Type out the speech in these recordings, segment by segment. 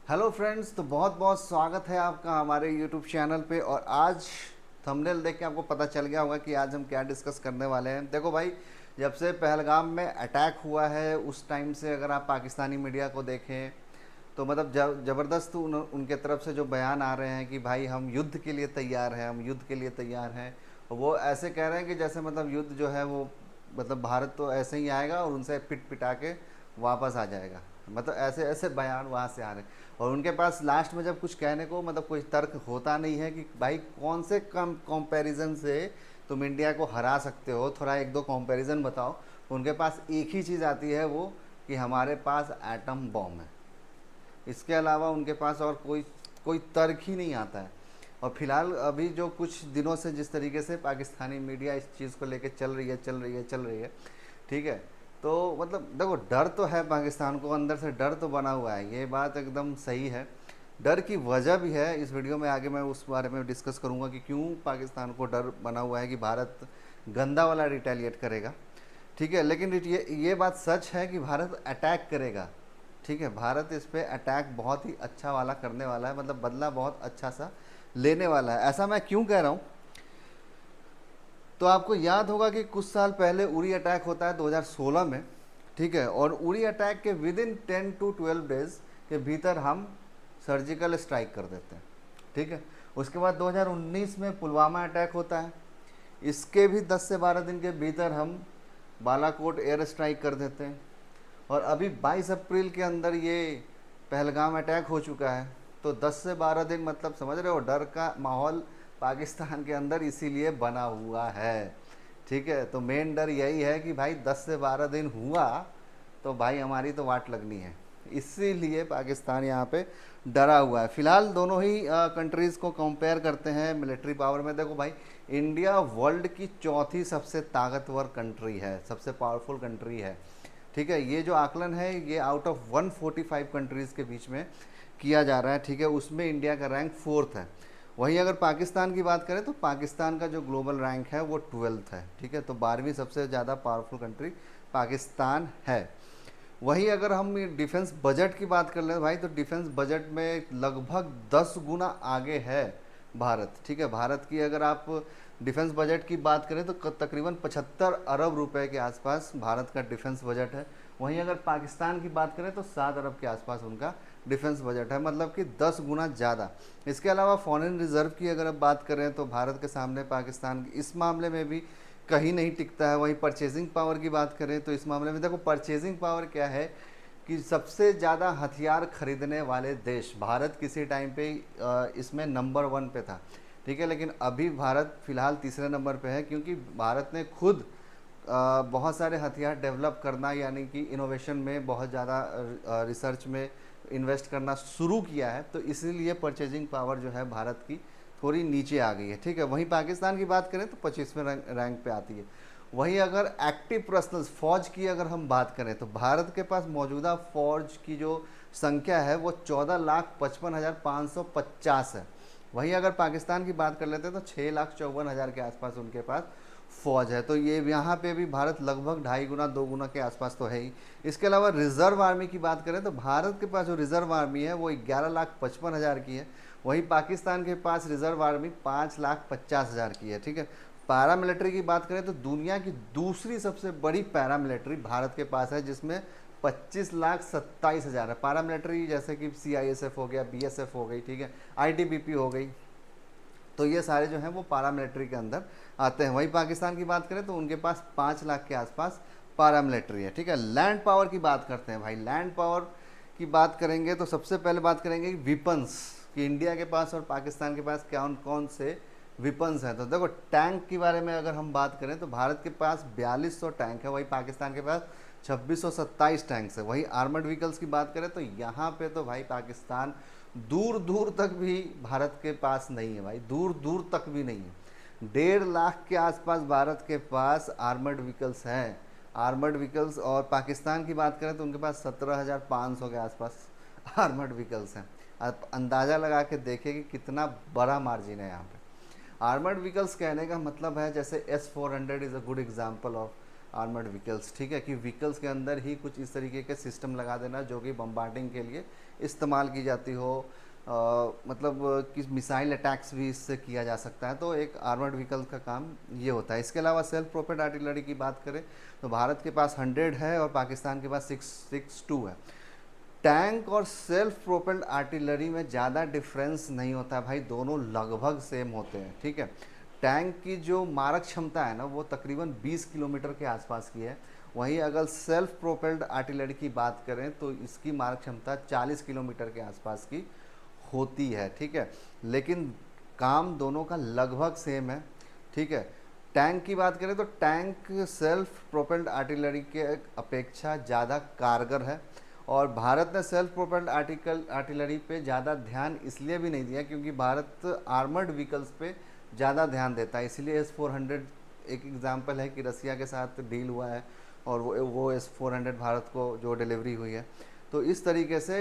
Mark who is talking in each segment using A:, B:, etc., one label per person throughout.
A: Hello friends, तो बहुत बहुत स्वागत है आपका हमारे यूट्यूब चैनल पे। और आज थंबनेल देख के आपको पता चल गया होगा कि आज हम क्या डिस्कस करने वाले हैं। देखो भाई, जब से पहलगाम में अटैक हुआ है उस टाइम से अगर आप पाकिस्तानी मीडिया को देखें तो मतलब ज़बरदस्त उनके तरफ से जो बयान आ रहे हैं कि भाई हम युद्ध के लिए तैयार हैं, हम युद्ध के लिए तैयार हैं। और वो ऐसे कह रहे हैं कि जैसे मतलब युद्ध जो है वो मतलब भारत तो ऐसे ही आएगा और उनसे पिट पिटा के वापस आ जाएगा। मतलब ऐसे ऐसे बयान वहाँ से आ रहे हैं। और उनके पास लास्ट में जब कुछ कहने को मतलब कोई तर्क होता नहीं है कि भाई कौन से कम कंपैरिजन से तुम इंडिया को हरा सकते हो, थोड़ा एक दो कंपैरिजन बताओ। तो उनके पास एक ही चीज़ आती है, वो कि हमारे पास एटम बॉम्ब है। इसके अलावा उनके पास और कोई कोई तर्क ही नहीं आता है। और फिलहाल अभी जो कुछ दिनों से जिस तरीके से पाकिस्तानी मीडिया इस चीज़ को लेकर चल रही है, ठीक है। तो मतलब देखो, डर तो है पाकिस्तान को, अंदर से डर तो बना हुआ है, ये बात एकदम सही है। डर की वजह भी है, इस वीडियो में आगे मैं उस बारे में डिस्कस करूंगा कि क्यों पाकिस्तान को डर बना हुआ है कि भारत गंदा वाला रिटेलिएट करेगा। ठीक है, लेकिन ये बात सच है कि भारत अटैक करेगा। ठीक है, भारत इस पे अटैक बहुत ही अच्छा वाला करने वाला है, मतलब बदला बहुत अच्छा सा लेने वाला है। ऐसा मैं क्यों कह रहा हूँ, तो आपको याद होगा कि कुछ साल पहले उरी अटैक होता है 2016 में। ठीक है, और उरी अटैक के विद इन 10 to 12 डेज के भीतर हम सर्जिकल स्ट्राइक कर देते हैं। ठीक है, उसके बाद 2019 में पुलवामा अटैक होता है, इसके भी 10 से 12 दिन के भीतर हम बालाकोट एयर स्ट्राइक कर देते हैं। और अभी 22 अप्रैल के अंदर ये पहलगाम अटैक हो चुका है। तो 10 से 12 दिन, मतलब समझ रहे हो, डर का माहौल पाकिस्तान के अंदर इसीलिए बना हुआ है। ठीक है, तो मेन डर यही है कि भाई 10 से 12 दिन हुआ तो भाई हमारी तो वाट लगनी है। इसीलिए पाकिस्तान यहाँ पे डरा हुआ है। फिलहाल दोनों ही कंट्रीज़ को कंपेयर करते हैं मिलिट्री पावर में। देखो भाई, इंडिया वर्ल्ड की चौथी सबसे ताकतवर कंट्री है, सबसे पावरफुल कंट्री है। ठीक है, ये जो आकलन है ये आउट ऑफ 145 कंट्रीज़ के बीच में किया जा रहा है। ठीक है, उसमें इंडिया का रैंक 4th है। वहीं अगर पाकिस्तान की बात करें तो पाकिस्तान का जो ग्लोबल रैंक है वो 12th है। ठीक है, तो 12वीं सबसे ज़्यादा पावरफुल कंट्री पाकिस्तान है। वहीं अगर हम डिफेंस बजट की बात कर लें भाई, तो डिफेंस बजट में लगभग 10 गुना आगे है भारत। ठीक है, भारत की अगर आप डिफेंस बजट की बात करें तो तकरीबन 75 अरब रुपए के आसपास भारत का डिफेंस बजट है। वहीं अगर पाकिस्तान की बात करें तो 7 अरब के आसपास उनका डिफेंस बजट है, मतलब कि 10 गुना ज़्यादा। इसके अलावा फॉरेन रिजर्व की अगर आप बात करें तो भारत के सामने पाकिस्तान इस मामले में भी कहीं नहीं टिकता है। वहीं परचेजिंग पावर की बात करें तो इस मामले में देखो, परचेजिंग पावर क्या है कि सबसे ज़्यादा हथियार खरीदने वाले देश भारत किसी टाइम पे इसमें नंबर 1 पे था। ठीक है, लेकिन अभी भारत फिलहाल तीसरे नंबर पे है, क्योंकि भारत ने खुद बहुत सारे हथियार डेवलप करना, यानी कि इनोवेशन में बहुत ज़्यादा रिसर्च में इन्वेस्ट करना शुरू किया है। तो इसीलिए परचेजिंग पावर जो है भारत की थोड़ी नीचे आ गई है। ठीक है, वहीं पाकिस्तान की बात करें तो 25वें रैंक पे आती है। वहीं अगर एक्टिव पर्सनल्स फौज की अगर हम बात करें तो भारत के पास मौजूदा फौज की जो संख्या है वो 14,55,550 है। वहीं अगर पाकिस्तान की बात कर लेते हैं तो 6,54,000 के आसपास उनके पास फौज है। तो ये यहाँ पे भी भारत लगभग 2.5 गुना 2 गुना के आसपास तो है ही। इसके अलावा रिजर्व आर्मी की बात करें तो भारत के पास जो रिजर्व आर्मी है वो 11,55,000 की है। वहीं पाकिस्तान के पास रिजर्व आर्मी 5,50,000 की है। ठीक है, पैरा मिलिट्री की बात करें तो दुनिया की दूसरी सबसे बड़ी पैरा मिलिट्री भारत के पास है, जिसमें 25,27,000 है। पैरा मिलिट्री जैसे कि CISF हो गया, BSF हो गई, ठीक है, ITBP हो गई, तो ये सारे जो हैं वो पारा मिलिट्री के अंदर आते हैं। वहीं पाकिस्तान की बात करें तो उनके पास 5 लाख के आसपास पारा मिलिट्री है। ठीक है, लैंड पावर की बात करते हैं भाई। लैंड पावर की बात करेंगे तो सबसे पहले बात करेंगे विपन्स कि इंडिया के पास और पाकिस्तान के पास कौन कौन से विपन्स हैं। तो देखो, टैंक के बारे में अगर हम बात करें तो भारत के पास 4200 टैंक है, वहीं पाकिस्तान के पास 2627 टैंक्स है। वहीं आर्मर्ड व्हीकल्स की बात करें तो यहाँ पे तो भाई पाकिस्तान दूर दूर तक भी भारत के पास नहीं है भाई, दूर दूर तक भी नहीं है। 1.5 लाख के आसपास भारत के पास आर्मर्ड व्हीकल्स हैं, आर्मर्ड व्हीकल्स। और पाकिस्तान की बात करें तो उनके पास 17,500 के आसपास आर्मर्ड व्हीकल्स हैं। आप अंदाज़ा लगा के देखिए कि कितना बड़ा मार्जिन है यहाँ पे। आर्मर्ड व्हीकल्स कहने का मतलब है, जैसे S-400 is a good example of armoured vehicles, ठीक है, कि व्हीकल्स के अंदर ही कुछ इस तरीके के सिस्टम लगा देना जो कि बम्बार्डिंग के लिए इस्तेमाल की जाती हो, मतलब कि मिसाइल अटैक्स भी इससे किया जा सकता है। तो एक आर्मर्ड व्हीकल का काम ये होता है। इसके अलावा सेल्फ प्रोपेल्ड आर्टिलरी की बात करें तो भारत के पास 100 है और पाकिस्तान के पास 662 है। टैंक और सेल्फ प्रोपेल्ड आर्टिलरी में ज़्यादा डिफरेंस नहीं होता है भाई, दोनों लगभग सेम होते हैं, ठीक है। टैंक की जो मारक क्षमता है ना वो तकरीबन 20 किलोमीटर के आसपास की है। वहीं अगर सेल्फ प्रोपेल्ड आर्टिलरी की बात करें तो इसकी मारक क्षमता 40 किलोमीटर के आसपास की होती है, ठीक है। लेकिन काम दोनों का लगभग सेम है, ठीक है। टैंक की बात करें तो टैंक सेल्फ प्रोपेल्ड आर्टिलरी के अपेक्षा ज़्यादा कारगर है और भारत ने सेल्फ प्रोपेल्ड आर्टिलरी पे ज़्यादा ध्यान इसलिए भी नहीं दिया क्योंकि भारत आर्मर्ड व्हीकल्स पे ज़्यादा ध्यान देता है। इसलिए S-400 एक एग्जांपल है कि रसिया के साथ डील हुआ है और वो S-400 भारत को जो डिलीवरी हुई है। तो इस तरीके से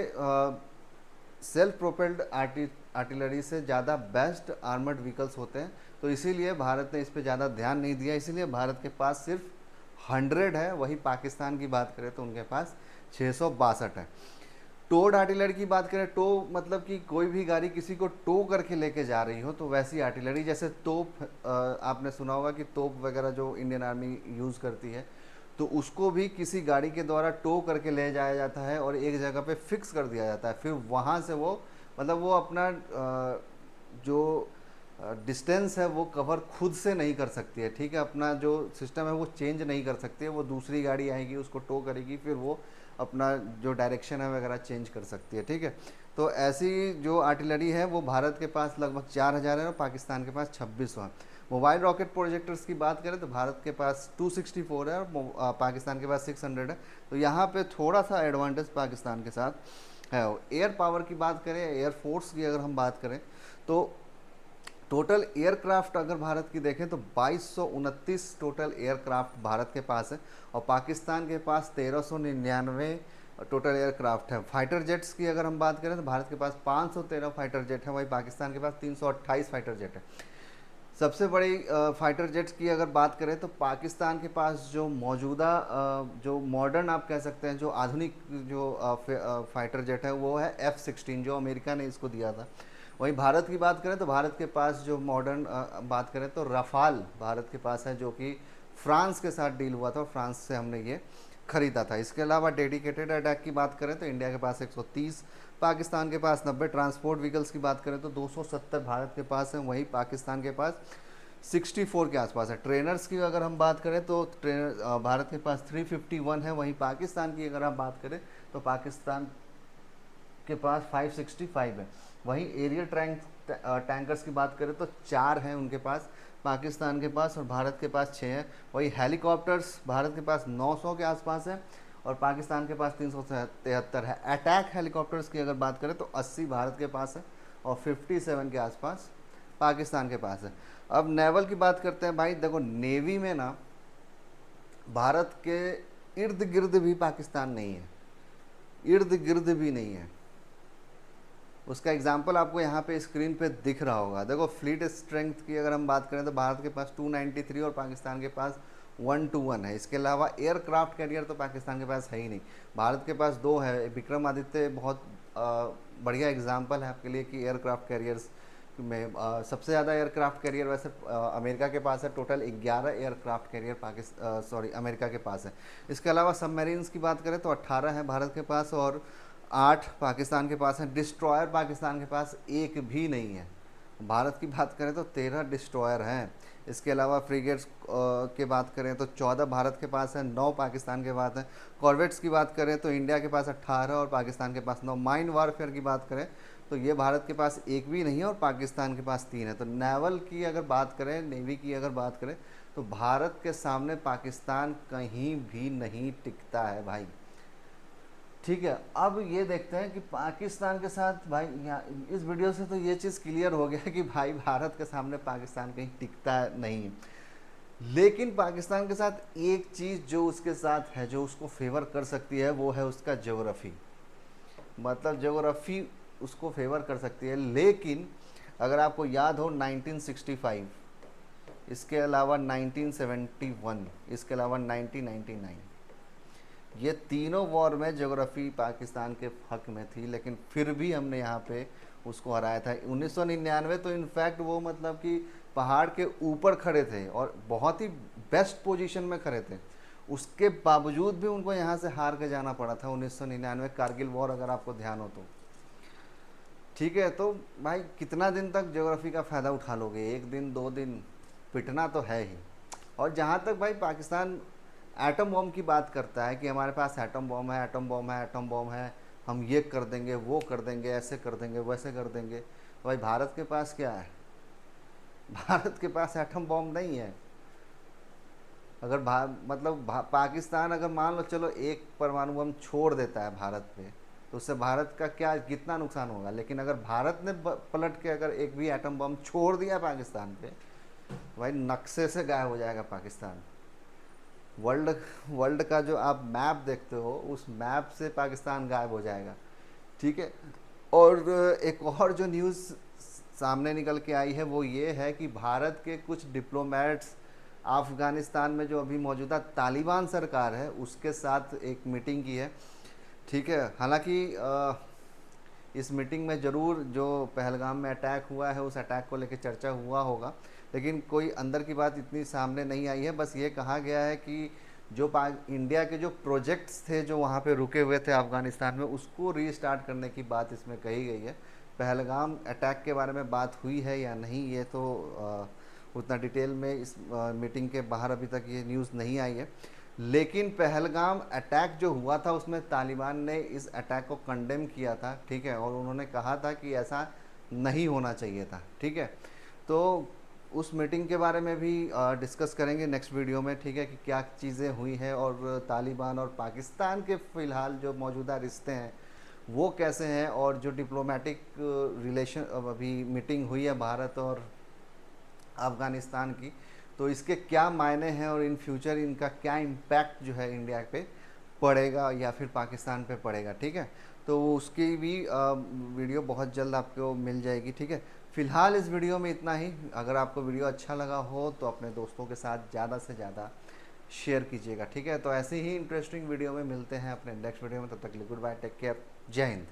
A: सेल्फ प्रोपेल्ड आर्टिलरी से ज़्यादा बेस्ट आर्मर्ड व्हीकल्स होते हैं। तो इसीलिए भारत ने इस पर ज़्यादा ध्यान नहीं दिया, इसीलिए भारत के पास सिर्फ 100 है। वही पाकिस्तान की बात करें तो उनके पास 662 है। टोड आर्टिलरी की बात करें, टो मतलब कि कोई भी गाड़ी किसी को टो करके लेके जा रही हो तो वैसी आर्टिलरी, जैसे तोप, आपने सुना होगा कि तोप वगैरह जो इंडियन आर्मी यूज़ करती है तो उसको भी किसी गाड़ी के द्वारा टो करके ले जाया जाता है और एक जगह पे फिक्स कर दिया जाता है। फिर वहाँ से वो मतलब वो अपना जो डिस्टेंस है वो कवर खुद से नहीं कर सकती है, ठीक है। अपना जो सिस्टम है वो चेंज नहीं कर सकती है, वो दूसरी गाड़ी आएगी उसको टो करेगी, फिर वो अपना जो डायरेक्शन है वगैरह चेंज कर सकती है, ठीक है। तो ऐसी जो आर्टिलरी है वो भारत के पास लगभग 4000 है और पाकिस्तान के पास 2600 है। मोबाइल रॉकेट प्रोजेक्टर्स की बात करें तो भारत के पास 264 है और पाकिस्तान के पास 600 है। तो यहाँ पे थोड़ा सा एडवांटेज पाकिस्तान के साथ है। एयर पावर की बात करें, एयरफोर्स की अगर हम बात करें तो टोटल एयरक्राफ्ट अगर भारत की देखें तो 2229 टोटल एयरक्राफ्ट भारत के पास है और पाकिस्तान के पास 1399 टोटल एयरक्राफ्ट है। फाइटर जेट्स की अगर हम बात करें तो भारत के पास 513 फाइटर जेट है, वहीं पाकिस्तान के पास 328 फाइटर जेट है। सबसे बड़ी फाइटर जेट्स की अगर बात करें तो पाकिस्तान के पास जो मौजूदा जो मॉडर्न आप कह सकते हैं जो आधुनिक जो फाइटर जेट है वो है F-16 जो अमेरिका ने इसको दिया था। वहीं भारत की बात करें तो भारत के पास जो मॉडर्न बात करें तो रफाल भारत के पास है जो कि फ्रांस के साथ डील हुआ था और फ्रांस से हमने ये खरीदा था। इसके अलावा डेडिकेटेड अटैक की बात करें तो इंडिया के पास 130, पाकिस्तान के पास 90। ट्रांसपोर्ट व्हीकल्स की बात करें तो 270 भारत के पास है, वहीं पाकिस्तान के पास 64 के आसपास है। ट्रेनर्स की अगर हम बात करें तो ट्रेनर भारत के पास 351 है, वहीं पाकिस्तान की अगर आप बात करें तो पाकिस्तान के पास 565 है। वहीं एरियल टैंकर्स की बात करें तो 4 हैं उनके पास पाकिस्तान के पास और भारत के पास 6 हैं। वहीं हेलीकॉप्टर्स भारत के पास 900 के आसपास है और पाकिस्तान के पास 373 है। अटैक हेलीकॉप्टर्स की अगर बात करें तो 80 भारत के पास है और 57 के आसपास पाकिस्तान के पास है। अब नेवल की बात करते हैं भाई, देखो नेवी में ना भारत के इर्द गिर्द भी पाकिस्तान नहीं है, इर्द गिर्द भी नहीं है। उसका एग्जाम्पल आपको यहाँ पे स्क्रीन पे दिख रहा होगा। देखो फ्लीट स्ट्रेंथ की अगर हम बात करें तो भारत के पास 293 और पाकिस्तान के पास 121 है। इसके अलावा एयरक्राफ्ट कैरियर तो पाकिस्तान के पास है ही नहीं, भारत के पास 2 है। विक्रमादित्य बहुत बढ़िया एग्जाम्पल है आपके लिए कि एयरक्राफ्ट कैरियर्स में सबसे ज़्यादा एयरक्राफ्ट कैरियर वैसे अमेरिका के पास है, टोटल 11 एयरक्राफ्ट कैरियर अमेरिका के पास है। इसके अलावा सबमरीन्स की बात करें तो 18 है भारत के पास और 8 पाकिस्तान के पास हैं। डिस्ट्रॉयर पाकिस्तान के पास एक भी नहीं है। भारत की बात करें तो 13 डिस्ट्रॉयर हैं। इसके अलावा फ्रिगेट्स के बात करें तो 14 भारत के पास है, 9 पाकिस्तान के पास है। कॉर्वेट्स की बात करें तो इंडिया के पास 18 और पाकिस्तान के पास 9। माइन वारफेयर की बात करें तो ये भारत के पास एक भी नहीं है और पाकिस्तान के पास 3 है। तो नेवल की अगर बात करें, नेवी की अगर बात करें तो भारत के सामने पाकिस्तान कहीं भी नहीं टिकता है भाई, ठीक है। अब ये देखते हैं कि पाकिस्तान के साथ भाई, यहाँ इस वीडियो से तो ये चीज़ क्लियर हो गया कि भाई भारत के सामने पाकिस्तान कहीं टिकता नहीं है। लेकिन पाकिस्तान के साथ एक चीज़ जो उसके साथ है, जो उसको फेवर कर सकती है, वो है उसका ज्योग्राफी। मतलब ज्योग्राफी उसको फेवर कर सकती है। लेकिन अगर आपको याद हो 1965 इसके अलावा 1971, इसके अलावा 1999, ये तीनों वॉर में ज्योग्राफी पाकिस्तान के हक में थी, लेकिन फिर भी हमने यहाँ पे उसको हराया था। 1999 तो इनफैक्ट वो मतलब कि पहाड़ के ऊपर खड़े थे और बहुत ही बेस्ट पोजीशन में खड़े थे, उसके बावजूद भी उनको यहाँ से हार के जाना पड़ा था 1999 कारगिल वॉर, अगर आपको ध्यान हो तो। ठीक है, तो भाई कितना दिन तक ज्योग्राफी का फ़ायदा उठा लोगे, एक दिन दो दिन, पिटना तो है ही। और जहाँ तक भाई पाकिस्तान एटम बॉम्ब की बात करता है कि हमारे पास एटम बॉम्ब है, एटम बॉम्ब है, एटम बॉम्ब है, हम ये कर देंगे, वो कर देंगे, ऐसे कर देंगे, वैसे कर देंगे, तो भाई भारत के पास क्या है? भारत के पास एटम बॉम्ब नहीं है। अगर पाकिस्तान अगर मान लो चलो एक परमाणु बम छोड़ देता है भारत पे, तो उससे भारत का क्या कितना नुकसान होगा, लेकिन अगर भारत ने पलट के अगर एक भी एटम बम छोड़ दिया पाकिस्तान पे, तो भाई नक्शे से गायब हो जाएगा पाकिस्तान। वर्ल्ड वर्ल्ड का जो आप मैप देखते हो, उस मैप से पाकिस्तान गायब हो जाएगा। ठीक है, और एक और जो न्यूज़ सामने निकल के आई है वो ये है कि भारत के कुछ डिप्लोमेट्स अफ़गानिस्तान में जो अभी मौजूदा तालिबान सरकार है उसके साथ एक मीटिंग की है। ठीक है, हालांकि इस मीटिंग में ज़रूर जो पहलगाम में अटैक हुआ है उस अटैक को लेकर चर्चा हुआ होगा, लेकिन कोई अंदर की बात इतनी सामने नहीं आई है। बस ये कहा गया है कि जो इंडिया के जो प्रोजेक्ट्स थे जो वहाँ पे रुके हुए थे अफ़गानिस्तान में, उसको रीस्टार्ट करने की बात इसमें कही गई है। पहलगाम अटैक के बारे में बात हुई है या नहीं, ये तो उतना डिटेल में इस मीटिंग के बाहर अभी तक ये न्यूज़ नहीं आई है। लेकिन पहलगाम अटैक जो हुआ था उसमें तालिबान ने इस अटैक को कंडेम किया था। ठीक है, और उन्होंने कहा था कि ऐसा नहीं होना चाहिए था। ठीक है, तो उस मीटिंग के बारे में भी डिस्कस करेंगे नेक्स्ट वीडियो में। ठीक है, कि क्या चीज़ें हुई हैं और तालिबान और पाकिस्तान के फ़िलहाल जो मौजूदा रिश्ते हैं वो कैसे हैं, और जो डिप्लोमेटिक रिलेशन अभी मीटिंग हुई है भारत और अफ़गानिस्तान की, तो इसके क्या मायने हैं और इन फ्यूचर इनका क्या इम्पैक्ट जो है इंडिया पे पड़ेगा या फिर पाकिस्तान पे पड़ेगा। ठीक है, तो उसकी भी वीडियो बहुत जल्द आपको मिल जाएगी। ठीक है, फ़िलहाल इस वीडियो में इतना ही। अगर आपको वीडियो अच्छा लगा हो तो अपने दोस्तों के साथ ज़्यादा से ज़्यादा शेयर कीजिएगा। ठीक है, तो ऐसे ही इंटरेस्टिंग वीडियो में मिलते हैं अपने नेक्स्ट वीडियो में। तब तक के लिए गुड बाय, टेक केयर, जय हिंद।